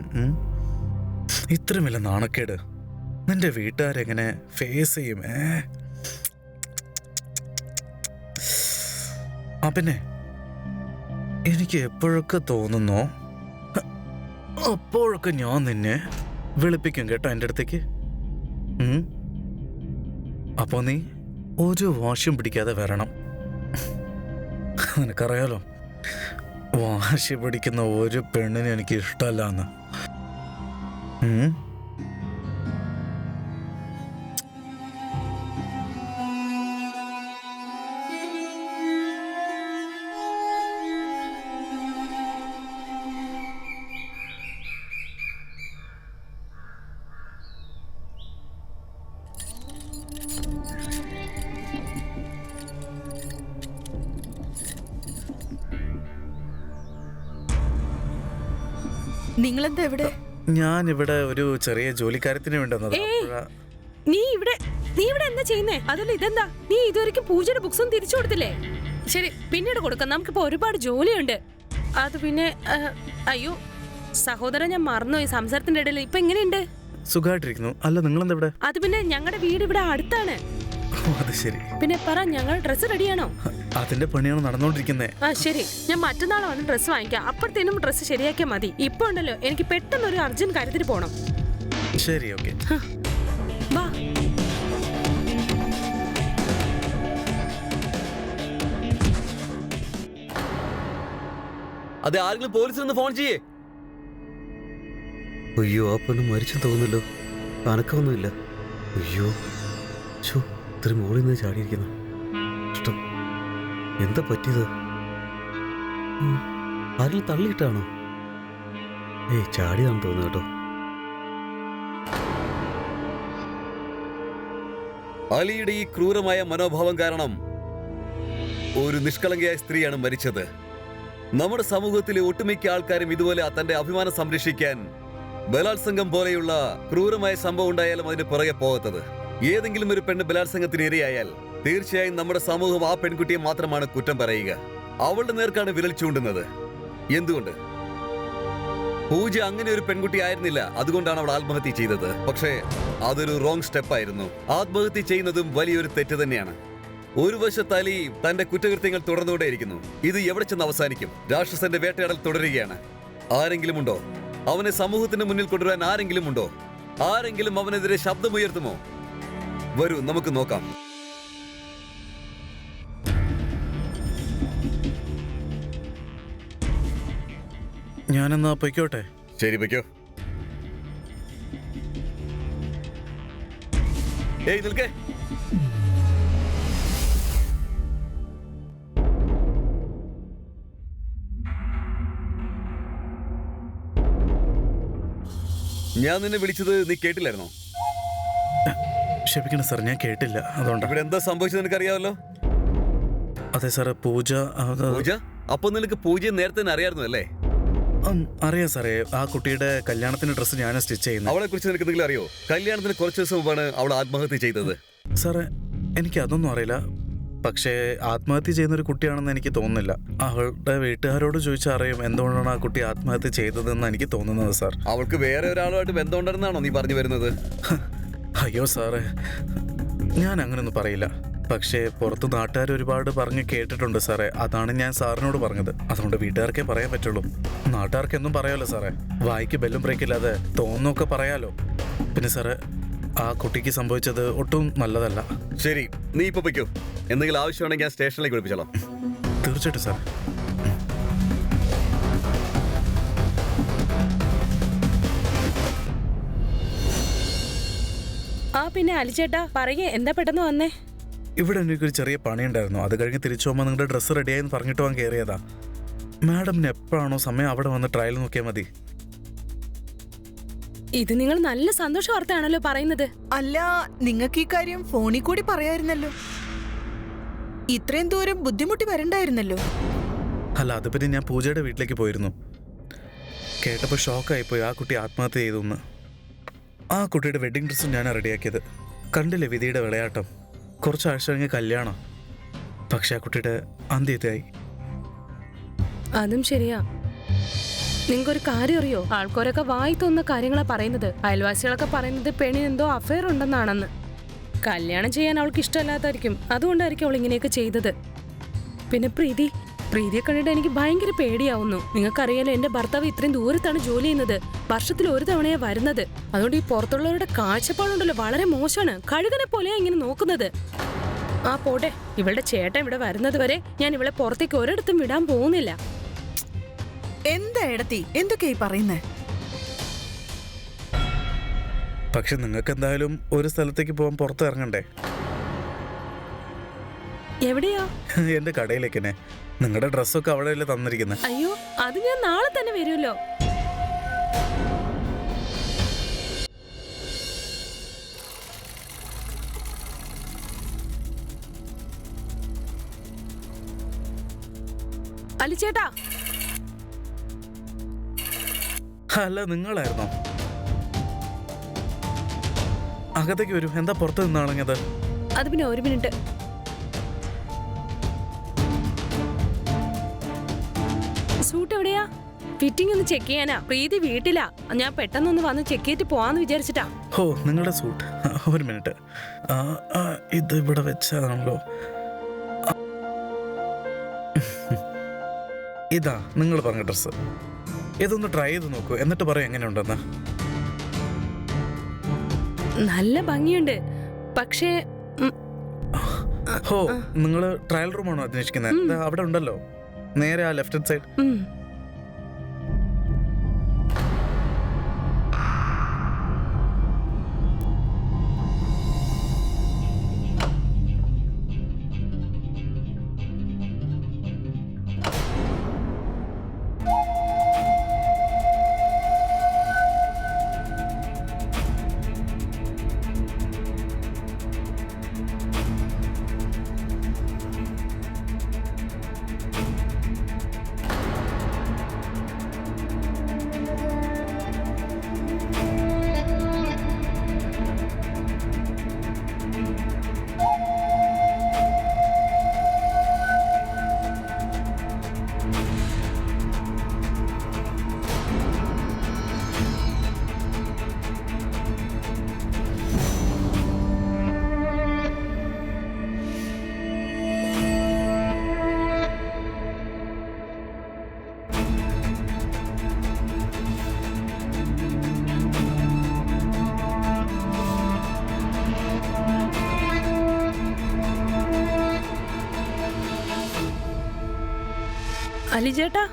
ഇത്രയും വലിയ നാണക്കേട് നിന്റെ വീട്ടുകാരെങ്ങനെ ഫേസ് ചെയ്യും? പിന്നെ എനിക്ക് എപ്പോഴൊക്കെ തോന്നുന്നോ അപ്പോഴൊക്കെ ഞാൻ നിന്നെ വിളിപ്പിക്കും കേട്ടോ എൻ്റെ അടുത്തേക്ക്. അപ്പോ നീ ഒരു വാശിയും പിടിക്കാതെ വരണം. നിനക്കറിയാലോ, വാശി പിടിക്കുന്ന ഒരു പെണ്ണിനെ എനിക്ക് ഇഷ്ടമല്ല എന്ന്. നിങ്ങളെന്താ ഇവിടെ? ഞാൻ ഇവിടെ ഒരു ചെറിയ ജോലിക്കാര്യത്തിന് വേണ്ടി വന്നതാ. നീ ഇവിടെ എന്താ ചെയ്യുന്നേ? അതല്ല, ഇതെന്താ? നീ ഇതുവരെയ്ക്കും പൂജയുടെ ബുക്സും തിരിച്ചു കൊടുത്തില്ലേ? ശരി, പിന്നീട് കൊടുക്കാം. നമുക്കിപ്പോ ഒരുപാട് ജോലിയുണ്ട്. അത് പിന്നെ അയ്യോ സഹോദരൻ, ഞാൻ മറന്നു ഈ സംസാരത്തിന്റെ ഇടയിൽ. ഇപ്പൊ എങ്ങനെയുണ്ട്? സുഖമായിട്ടിരിക്കുന്നു. അല്ല, നിങ്ങളെന്താ ഇവിടെ? അത് പിന്നെ ഞങ്ങളുടെ വീട് ഇവിടെ അടുത്താണ്. അത് ശരി. പിന്നെ പറ, ഞങ്ങൾ ഡ്രസ്സ് റെഡിയാണോ? അതിന്റെ പണിയാണ് നടന്നുകൊണ്ടിരിക്കുന്നത്. ശരി, ഞാൻ മറ്റന്നാൾ വന്ന് ഡ്രസ്സ് വാങ്ങിക്കാം. അപ്പോഴത്തേനും ഡ്രസ്സ് ശരിയാക്കിയാൽ മതി. ഇപ്പൊ ഉണ്ടല്ലോ, എനിക്ക് പെട്ടെന്ന് ഒരു അർജന്റ് കാര്യത്തിന് പോണം. ശരി, ഓക്കെ. വാ. അതെ, ആരെങ്കിലും പോലീസിൽ ഫോൺ ചെയ്യേ. അയ്യോ, ആ പെണ്ണ് മരിച്ചു തോന്നുന്നല്ലോ. അനക്കമൊന്നുമില്ല. അയ്യോ, ഇത്ര മോളിൽ നിന്ന് ചാടിയിരിക്കുന്നു. ഇഷ്ടം എന്താ പറ്റിയത്? ആരെങ്കിലും തള്ളിയിട്ടാണോ? ചാടിയാണെന്ന് തോന്നുന്നു കേട്ടോ. അലിയുടെ ഈ ക്രൂരമായ മനോഭാവം കാരണം ഒരു നിഷ്കളങ്കയായ സ്ത്രീയാണ് മരിച്ചത്. നമ്മുടെ സമൂഹത്തിലെ ഒട്ടുമിക്ക ആൾക്കാരും ഇതുപോലെ തന്റെ അഭിമാനം സംരക്ഷിക്കാൻ ബലാത്സംഗം പോലെയുള്ള ക്രൂരമായ സംഭവം ഉണ്ടായാലും അതിന് പുറകെ പോകാത്തത്. ഏതെങ്കിലും ഒരു പെണ്ണ് ബലാത്സംഗത്തിന് ഇരയായാൽ തീർച്ചയായും നമ്മുടെ സമൂഹം ആ പെൺകുട്ടിയെ മാത്രമാണ് കുറ്റം പറയുക. അവളുടെ നേർക്കാണ് വിരൽ ചൂണ്ടുന്നത്. എന്തുകൊണ്ട്? പൂജ അങ്ങനെ ഒരു പെൺകുട്ടി ആയിരുന്നില്ല, അതുകൊണ്ടാണ് അവൾ ആത്മഹത്യ ചെയ്തത്. പക്ഷേ അതൊരു റോങ് സ്റ്റെപ്പ് ആയിരുന്നു. ആത്മഹത്യ ചെയ്യുന്നതും വലിയൊരു തെറ്റ് തന്നെയാണ്. ഒരു വശത്ത് അലി തന്റെ കുറ്റകൃത്യങ്ങൾ തുടർന്നുകൊണ്ടേയിരിക്കുന്നു. ഇത് എവിടെ ചെന്ന് അവസാനിക്കും? രാക്ഷസന്റെ വേട്ടയാടൽ തുടരുകയാണ്. ആരെങ്കിലും ഉണ്ടോ? അവനെ സമൂഹത്തിന് മുന്നിൽ കൊണ്ടുവരാൻ ആരെങ്കിലും ഉണ്ടോ? ആരെങ്കിലും അവനെതിരെ ശബ്ദമുയർത്തുമോ? വരൂ, നമുക്ക് നോക്കാം. ഞാനെന്നാ പൊയ്ക്കോട്ടെ. ശരി, വയ്ക്കോ. ഏയ് നിൽക്കേ. ഞാൻ നിന്നെ വിളിച്ചത് നീ കേട്ടില്ലായിരുന്നോ? ക്ഷമിക്കണം സാർ, ഞാൻ കേട്ടില്ല. അതുകൊണ്ട് ഇവിടെ എന്താ സംഭവിച്ചത് നിനക്കറിയാമല്ലോ. അതെ സാറേ, പൂജ. പൂജ? അപ്പൊ നിനക്ക് പൂജയെ നേരത്തെ തന്നെ അറിയായിരുന്നു അല്ലേ? അറിയാം സാറേ, ആ കുട്ടിയുടെ കല്യാണത്തിന്റെ ഡ്രസ്സ് ഞാൻ സ്റ്റിച്ച് ചെയ്യുന്നത്. അവളെ കുറിച്ച് നിനക്ക് എന്തെങ്കിലും അറിയോ? കല്യാണത്തിന് കുറച്ച് ദിവസം മുമ്പാണ് അവൾ ആത്മഹത്യ ചെയ്തത്. സാറേ, എനിക്ക് അതൊന്നും അറിയില്ല. പക്ഷേ ആത്മഹത്യ ചെയ്യുന്ന ഒരു കുട്ടിയാണെന്ന് എനിക്ക് തോന്നുന്നില്ല. അവളുടെ വീട്ടുകാരോട് ചോദിച്ചാൽ അറിയും എന്തുകൊണ്ടാണ് ആ കുട്ടി ആത്മഹത്യ ചെയ്തതെന്ന് എനിക്ക് തോന്നുന്നത് സാർ. അവൾക്ക് വേറെ ഒരാളുമായിട്ട് ബന്ധമുണ്ടെന്നാണോ നീ പറഞ്ഞു വരുന്നത്? അയ്യോ സാറേ, ഞാൻ അങ്ങനെയൊന്നും പറയില്ല. പക്ഷേ പുറത്ത് നാട്ടുകാർ ഒരുപാട് പറഞ്ഞ് കേട്ടിട്ടുണ്ട് സാറേ. അതാണ് ഞാൻ സാറിനോട് പറഞ്ഞത്. അതുകൊണ്ട് വീട്ടുകാർക്കേ പറയാൻ പറ്റുള്ളൂ. നാട്ടുകാർക്ക് എന്നും പറയാമല്ലോ സാറേ. വായിക്ക് ബെല്ലും ബ്രേക്കില്ലാതെ തോന്നുന്നൊക്കെ പറയാലോ. പിന്നെ സാറേ, ആ കുട്ടിക്ക് സംഭവിച്ചത് ഒട്ടും നല്ലതല്ല. ശരി, നീ ഇപ്പൊ പൊയ്ക്കോ. എന്തെങ്കിലും ആവശ്യമാണെങ്കിൽ ഞാൻ സ്റ്റേഷനിലേക്ക് വിളിപ്പിച്ചോളാം. തീർച്ചയായിട്ടും സാർ. പിന്നെ അലിച്ചേട്ടാ പറയേ, എന്താ പെട്ടെന്ന് വന്നേ? ഇവിടെ എനിക്കൊരു ചെറിയ പണിയുണ്ടായിരുന്നു. അത് കഴിഞ്ഞ് തിരിച്ചു പോകുമ്പോൾ നിങ്ങളുടെ ഡ്രസ്സ് റെഡിയായെന്ന് പറഞ്ഞിട്ട് വാൻ കയറിയതാ. മാഡമിന് എപ്പോഴാണോ സമയം അവിടെ വന്ന് ട്രയൽ നോക്കിയാൽ മതി. ഇത് നിങ്ങൾ നല്ല സന്തോഷ വാർത്തയാണല്ലോ പറയുന്നത്. അല്ല, നിങ്ങൾക്ക് ഈ കാര്യം ഫോണിൽ കൂടി പറയായിരുന്നല്ലോ. ഇത്രയും ദൂരം ബുദ്ധിമുട്ടി വരണ്ടായിരുന്നല്ലോ. അല്ല, അത് പിന്നെ ഞാൻ പൂജയുടെ വീട്ടിലേക്ക് പോയിരുന്നു. കേട്ടപ്പോൾ ഷോക്കായിപ്പോയി ആ കുട്ടി ആത്മഹത്യ ചെയ്തു. ആ കുട്ടിയുടെ വെഡിങ് ഡ്രസ്സും ഞാൻ റെഡിയാക്കിയത്. കണ്ടില്ലേ വിധിയുടെ വിളയാട്ടം. കുറച്ചാഴ്ച കഴിഞ്ഞ് കല്യാണം. പക്ഷെ ആ കുട്ടിയുടെ അന്ത്യത്തായി. അതും ശരിയാ. നിങ്ങൾക്കൊരു കാര്യം അറിയോ? ആൾക്കാരൊക്കെ വായി തോന്നുന്ന കാര്യങ്ങളാ പറയുന്നത്. അയൽവാസികളൊക്കെ പറയുന്നത് പെണ്ണിനെന്തോ അഫയർ ഉണ്ടെന്നാണെന്ന്. കല്യാണം ചെയ്യാൻ അവൾക്ക് ഇഷ്ടമല്ലാത്തായിരിക്കും. അതുകൊണ്ടായിരിക്കും അവൾ ഇങ്ങനെയൊക്കെ ചെയ്തത്. പിന്നെ പ്രീതിയെ കണ്ടിട്ട് എനിക്ക് ഭയങ്കര പേടിയാവുന്നു. നിങ്ങൾക്കറിയാലോ, എന്റെ ഭർത്താവ് ഇത്രയും ദൂരത്താണ് ജോലി ചെയ്യുന്നത്. വർഷത്തിൽ ഒരു തവണയാ വരുന്നത്. അതുകൊണ്ട് ഈ പുറത്തുള്ളവരുടെ കാഴ്ചപ്പാടുണ്ടല്ലോ വളരെ മോശമാണ്. കഴുകനെ പോലെയാ ഇങ്ങനെ നോക്കുന്നത്. ആ പോട്ടെ, ഇവളുടെ ചേട്ടൻ ഇവിടെ വരുന്നത് വരെ ഞാൻ ഇവളെ പുറത്തേക്ക് ഒരിടത്തും വിടാൻ പോകുന്നില്ല. എന്താ എടത്തി, എന്തൊക്കെയായി പറയുന്നേ? പക്ഷെ നിങ്ങൾക്ക് എന്തായാലും ഒരു സ്ഥലത്തേക്ക് പോകാൻ പുറത്ത് ഇറങ്ങണ്ടേ? എവിടെയാ? എന്റെ കടയിലേക്ക് തന്നെ. നിങ്ങളുടെ ഡ്രസ്സൊക്കെ അവിടെയല്ലേ തന്നിരിക്കുന്നത്. അയ്യോ, അത് ഞാൻ നാളെ തന്നെ വരുമല്ലോ. അലിച്ചേട്ടാ. അല്ല, നിങ്ങളായിരുന്നോ? അകത്തേക്ക് വരൂ. എന്താ പുറത്ത് നിന്നാണെങ്കിൽ അത് പിന്നെ ഒരു മിനിറ്റ്. സൂട്ട് എവിടെയാ? ഫിറ്റിംഗ് ഒന്ന് ചെക്ക് ചെയ്യാനാ. പ്രീതി വീട്ടിലാ. ഞാൻ പെട്ടെന്നൊന്ന് വന്ന് ചെക്ക് ചെയ്തിട്ട് പോവാന്ന് വിചാരിച്ചിട്ടാ. ഓ, നിങ്ങളുടെ സൂട്ട്. ഒരു മിനിറ്റ്. ഇത് ഇവിടെ വെച്ചാണല്ലോ. ഇതാ നിങ്ങൾ പറഞ്ഞ ഡ്രസ്സ്. ഇതൊന്ന് ട്രൈ ചെയ്ത് നോക്കൂ, എന്നിട്ട് പറയാം എങ്ങനെയുണ്ടെന്ന്. നല്ല ഭംഗിയുണ്ട്. പക്ഷേ ഓ, നിങ്ങൾ ട്രയൽ റൂമാണോ അന്വേഷിക്കുന്നത്? അവിടെ ഉണ്ടല്ലോ, നേരെ ആ ലെഫ്റ്റ് ഹാൻഡ് സൈഡ്. അലിചേട്ടാ,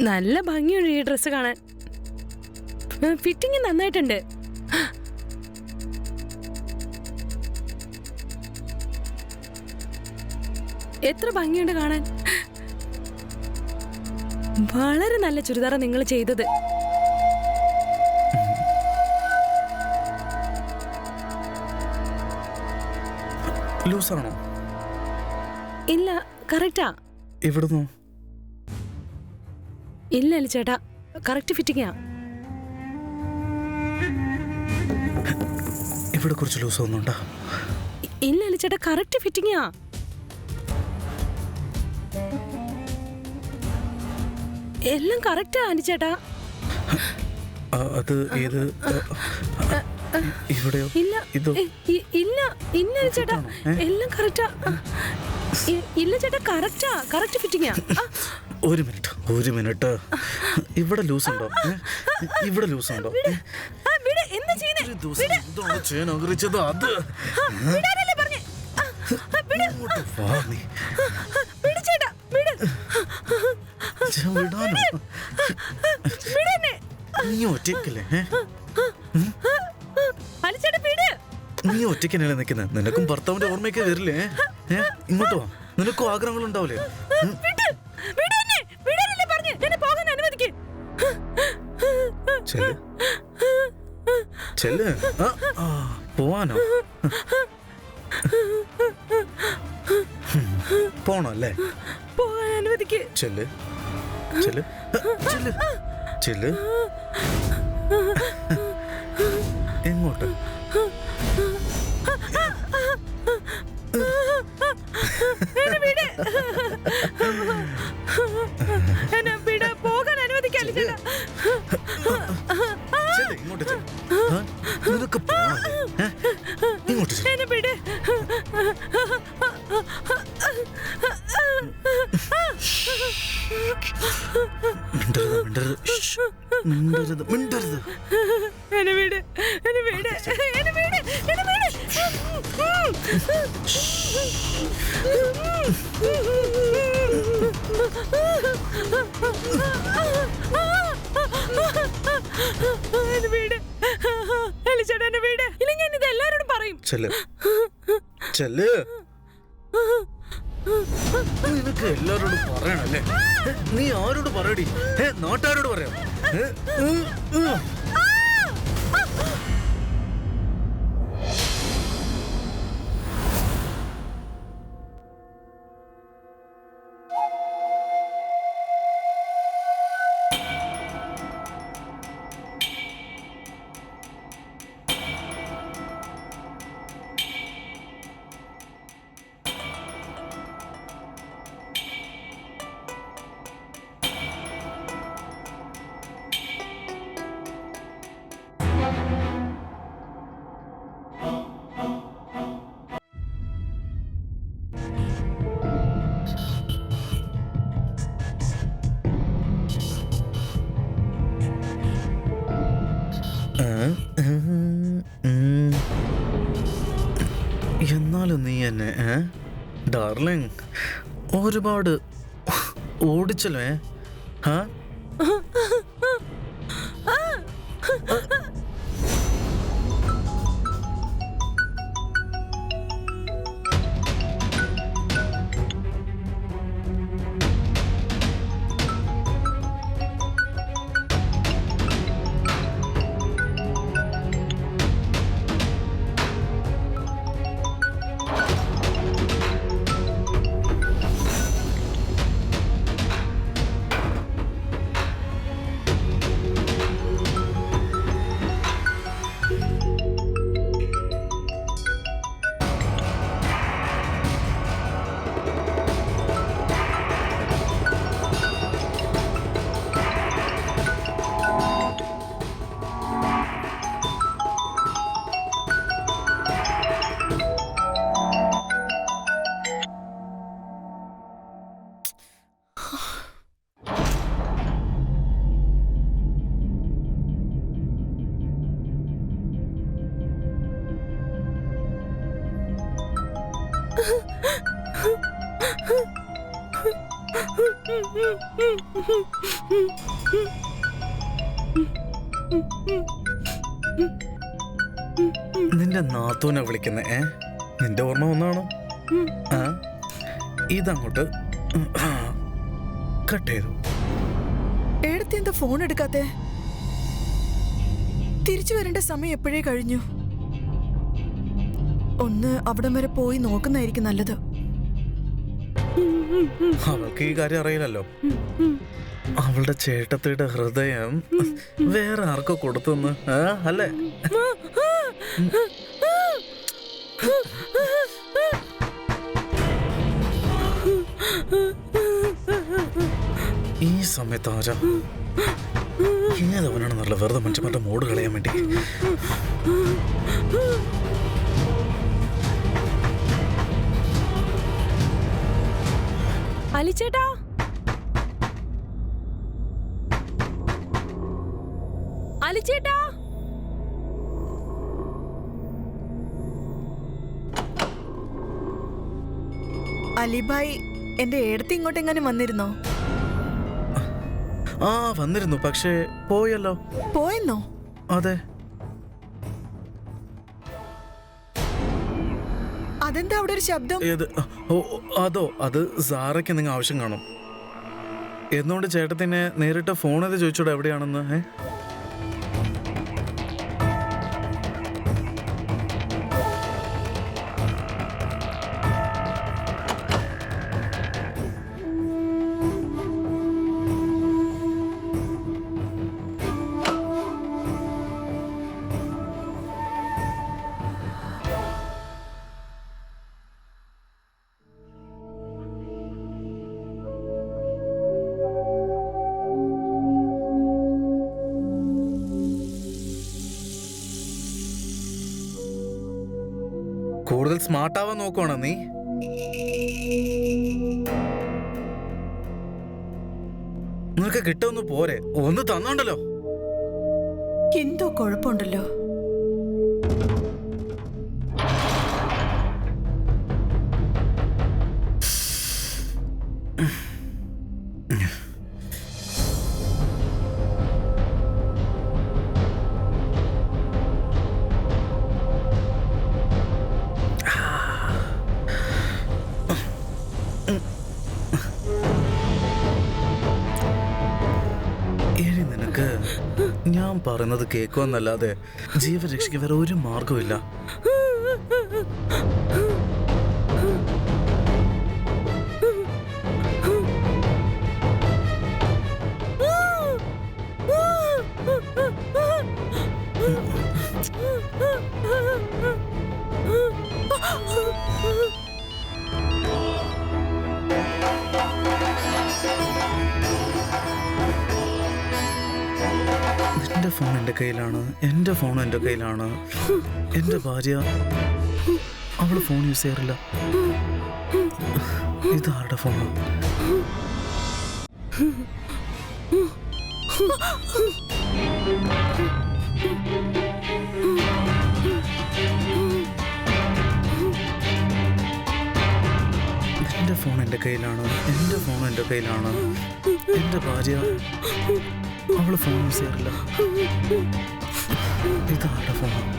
നല്ല ഭംഗിയുണ്ട് ഈ ഡ്രസ്സ് കാണാൻ. ഫിറ്റിംഗ് നന്നായിട്ടുണ്ട്. എത്ര ഭംഗിയുണ്ട് കാണാൻ. വളരെ നല്ല ചുരിദാറാ നിങ്ങൾ ചെയ്തത്. ലൂസാണോ? ഇല്ല, കറക്റ്റാ. ഇവിടുന്നു ഇല്ല അലിച്ചേട്ടാ, കറക്റ്റ് ഫിറ്റിംഗാ. ഇവിടെ കുറച്ച് ലൂസ് ഒന്നുണ്ടോ? ഇല്ല അലിച്ചേട്ടാ, കറക്റ്റ് ഫിറ്റിംഗാ. എല്ലാം കറക്റ്റാ അലിച്ചേട്ടാ. അത് ഏത്? ഇവിടെയോ? ഇല്ല ഇല്ല ഇല്ല ചേട്ടാ, എല്ലാം കറക്റ്റാ. ഇല്ല ചേട്ടാ, കറക്റ്റാ, കറക്റ്റ് ഫിറ്റിംഗാ. ഒരു മിനിറ്റ്. ഇവിടെ ലൂസ് ഉണ്ടോ? ഇവിടെ ലൂസ് ഉണ്ടോ? എന്താ ചെയ്യുന്നേ? ചെയ്യാൻ ആഗ്രഹിച്ചത് അത്. നീ ഒറ്റയ്ക്കല്ലേ? നീ ഒറ്റയ്ക്കല്ലേ നിൽക്കുന്നത്? നിനക്കും ഭർത്താവിന്റെ ഓർമ്മയൊക്കെ വരില്ലേ? ഇങ്ങോട്ട് വാ, നിനക്കും ആഗ്രഹങ്ങൾ ഉണ്ടാവില്ലേ? ചെല്ല്. പോവാനോ? പോണോ അല്ലേ? പോകാൻ അനുവദിക്ക്. ചെല്ല്. എങ്ങോട്ട്? പോകാൻ അനുവദിക്കാല്ലേ? ഇങ്ങോട്ട് നിനക്ക് ഇങ്ങോട്ട് മിണ്ടരുത്. എന്നെ വീട്. അലിച്ചേട്ടാ, എന്നെ വീട്. ഇല്ല, ഞാൻ ഇത് എല്ലാരോടും പറയും. ചെല്ല്. നിനക്ക് എല്ലാരോടും പറയണല്ലേ? നീ ആരോട് പറയടി? നാട്ടുകാരോട് പറയാം. എന്നാലും നീ എന്നെ ഡാർലിംഗ് ഒരുപാട് ഓടിച്ചല്ലോ. നിന്റെ നാത്തൂനെ വിളിക്കുന്നേ നിന്റെ ഓർമ്മ ഒന്നാണോ? ആ ഇതങ്ങോട്ട് കട്ട് ചെയ്തു. ഏടത്തി എന്താ ഫോൺ എടുക്കാത്തെ? തിരിച്ചു വരേണ്ട സമയം എപ്പോഴേ കഴിഞ്ഞു. ഒന്ന് അവിടം വരെ പോയി നോക്കുന്നതായിരിക്കും നല്ലത്. അവൾക്ക് ഈ കാര്യം അറിയില്ലല്ലോ. അവളുടെ ചേട്ടത്തിയുടെ ഹൃദയം വേറെ ആർക്കോ കൊടുത്തെന്ന് അല്ലേ? ഈ സമയത്ത് ആരാ ഏതവനാണെന്നുള്ള വെറുതെ മനുഷ്യന്മാരുടെ മൂട് കളയാൻ വേണ്ടി. അലിച്ചേട്ടാ, അലിച്ചേട്ടാ, അലിഭായ് എന്റെ ഏടത്തി ഇങ്ങോട്ട് എങ്ങനെ വന്നിരുന്നോ? ആ വന്നിരുന്നു, പക്ഷേ പോയല്ലോ. പോയെന്നോ? അതെ. അതെന്താ അവിടെ ഒരു ശബ്ദം? ഏത്? അതോ അത് സാറയ്ക്ക് നിങ്ങൾ ആവശ്യം കാണും. എന്നുകൊണ്ട് ചേട്ടത്തിനെ നേരിട്ട് ഫോൺ ചെയ്ത് ചോദിച്ചോടെ എവിടെയാണെന്ന്. കൂടുതൽ സ്മാർട്ട് ആവാൻ നോക്കുവാണോ നീ? നിനക്ക് കിട്ടുമെന്ന് പോരെ, ഒന്ന് തന്നോണ്ടല്ലോ. എന്തോ കുഴപ്പമുണ്ടല്ലോ. ഞാൻ പറയുന്നത് കേൾക്കുമെന്നല്ലാതെ ജീവൻ രക്ഷിക്കാൻ വേറെ ഒരു മാർഗമില്ല. എൻ്റെ ഫോൺ എൻ്റെ കയ്യിലാണ്, എൻ്റെ ഫോൺ എൻ്റെ കയ്യിലാണ്. എൻ്റെ ഭാര്യ അവൾ ഫോൺ യൂസ് ചെയ്യാറില്ല. ഇതാരുടെ ഫോണാണ്? എൻ്റെ ഫോൺ എൻ്റെ കയ്യിലാണ്, എൻ്റെ ഫോൺ എൻ്റെ കയ്യിലാണ്. എൻ്റെ ഭാര്യ അവള് ഫോൺ യൂസ് ചെയ്യാറില്ല. ഇതാരുടെ ഫോണാണ്?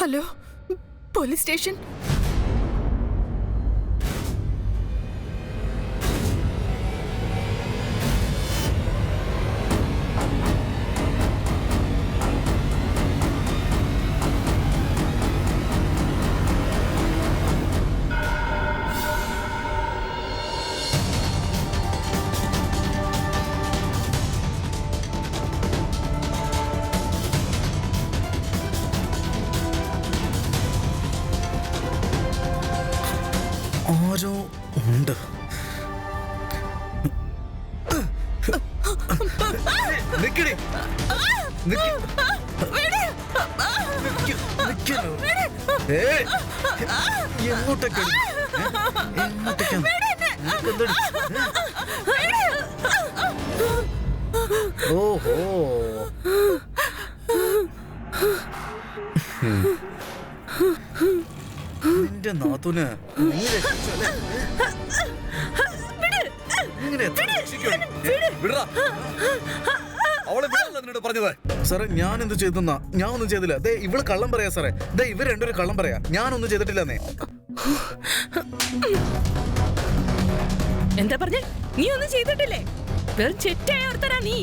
Hello, police station. എങ്ങോട്ടൊക്കെ ഓഹോ നിന്റെ നാത്തൂന് നീ രക്ഷിച്ചല്ലേ? ഇങ്ങനെ എത്ര രക്ഷിക്കും? വിടറാ. അവളെ വിടാനല്ല നിന്നോട് പറഞ്ഞത്. സാറേ ഞാൻ എന്ത് ചെയ്തെന്നാ? ഞാൻ ഒന്നും ചെയ്തില്ല. ദേ ഇവള് കള്ളം പറയാ സാറേ. ദേ ഇവർ രണ്ടുപേരും കള്ളം പറയാ. ഞാനൊന്നും ചെയ്തിട്ടില്ലെന്നേ. എന്താ പറഞ്ഞേ? നീ ഒന്നും ചെയ്തിട്ടില്ലേ? വെറും ചെറ്റായ ഓർത്തരാ നീ.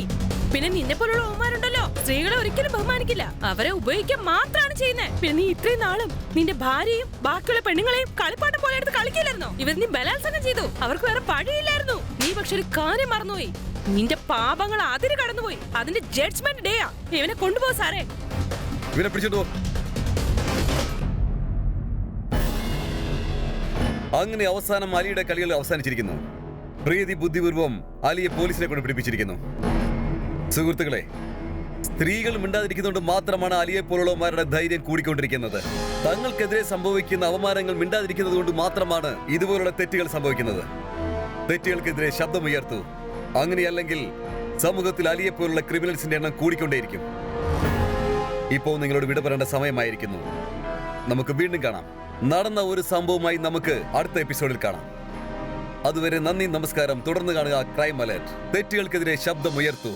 പിന്നെ നിന്നെ പോലുള്ള ഓമാരുണ്ടല്ലോ, സ്ത്രീകളെ ഒരിക്കലും ബഹുമാനിക്കില്ല. അവരെ ഉപയോഗിക്കാൻ മാത്രമാണ് ചെയ്യുന്നത്. പിന്നെ നീ ഇത്രയും നാളും നിന്റെ ഭാര്യയും ബാക്കിയുള്ള പെണ്ണുങ്ങളെയും കളിപ്പാട്ടം പോലെ എടുത്ത് കളിക്കില്ലായിരുന്നോ? ഇവർ നീ ബലാത്സംഗം ചെയ്തു. അവർക്ക് വേറെ പഴിയില്ലായിരുന്നു. നീ പക്ഷെ ഒരു കാര്യം മറന്നുപോയി. നിന്റെ പാപങ്ങൾ അതിര് കടന്നുപോയി. അതിന്റെ ജഡ്ജ്മെന്റ് ഡേയാ. ഇവനെ കൊണ്ടുപോ സാറേ. ഇവനെ പിടിച്ചിട്ടു. അങ്ങനെ അവസാനം അലിയുടെ കളികൾ അവസാനിച്ചിരിക്കുന്നു. പ്രീതി ബുദ്ധിപൂർവം അലിയെ പോലീസിനെ കൊണ്ട് പിടിപ്പിച്ചിരിക്കുന്നു. സുഹൃത്തുക്കളെ, സ്ത്രീകൾ മിണ്ടാതിരിക്കുന്നതുകൊണ്ട് മാത്രമാണ് അലിയെ പോലുള്ളവന്മാരുടെ ധൈര്യം കൂടിക്കൊണ്ടിരിക്കുന്നത്. തങ്ങൾക്കെതിരെ സംഭവിക്കുന്ന അവമാനങ്ങൾ മിണ്ടാതിരിക്കുന്നത് കൊണ്ട് മാത്രമാണ് ഇതുപോലുള്ള തെറ്റുകൾ സംഭവിക്കുന്നത്. തെറ്റുകൾക്കെതിരെ ശബ്ദമുയർത്തു. അങ്ങനെയല്ലെങ്കിൽ സമൂഹത്തിൽ അലിയെ പോലുള്ള ക്രിമിനൽസിന്റെ എണ്ണം കൂടിക്കൊണ്ടേയിരിക്കും. ഇപ്പോൾ നിങ്ങളോട് വിട പറയേണ്ട സമയമായിരിക്കുന്നു. നമുക്ക് വീണ്ടും കാണാം. നടന്ന ഒരു സംഭവമായി നമുക്ക് അടുത്ത എപ്പിസോഡിൽ കാണാം. അതുവരെ നന്ദി, നമസ്കാരം. തുടർന്ന് കാണുക ക്രൈം അലേർട്ട്. തെറ്റുകൾക്കെതിരെ ശബ്ദമുയർത്തു.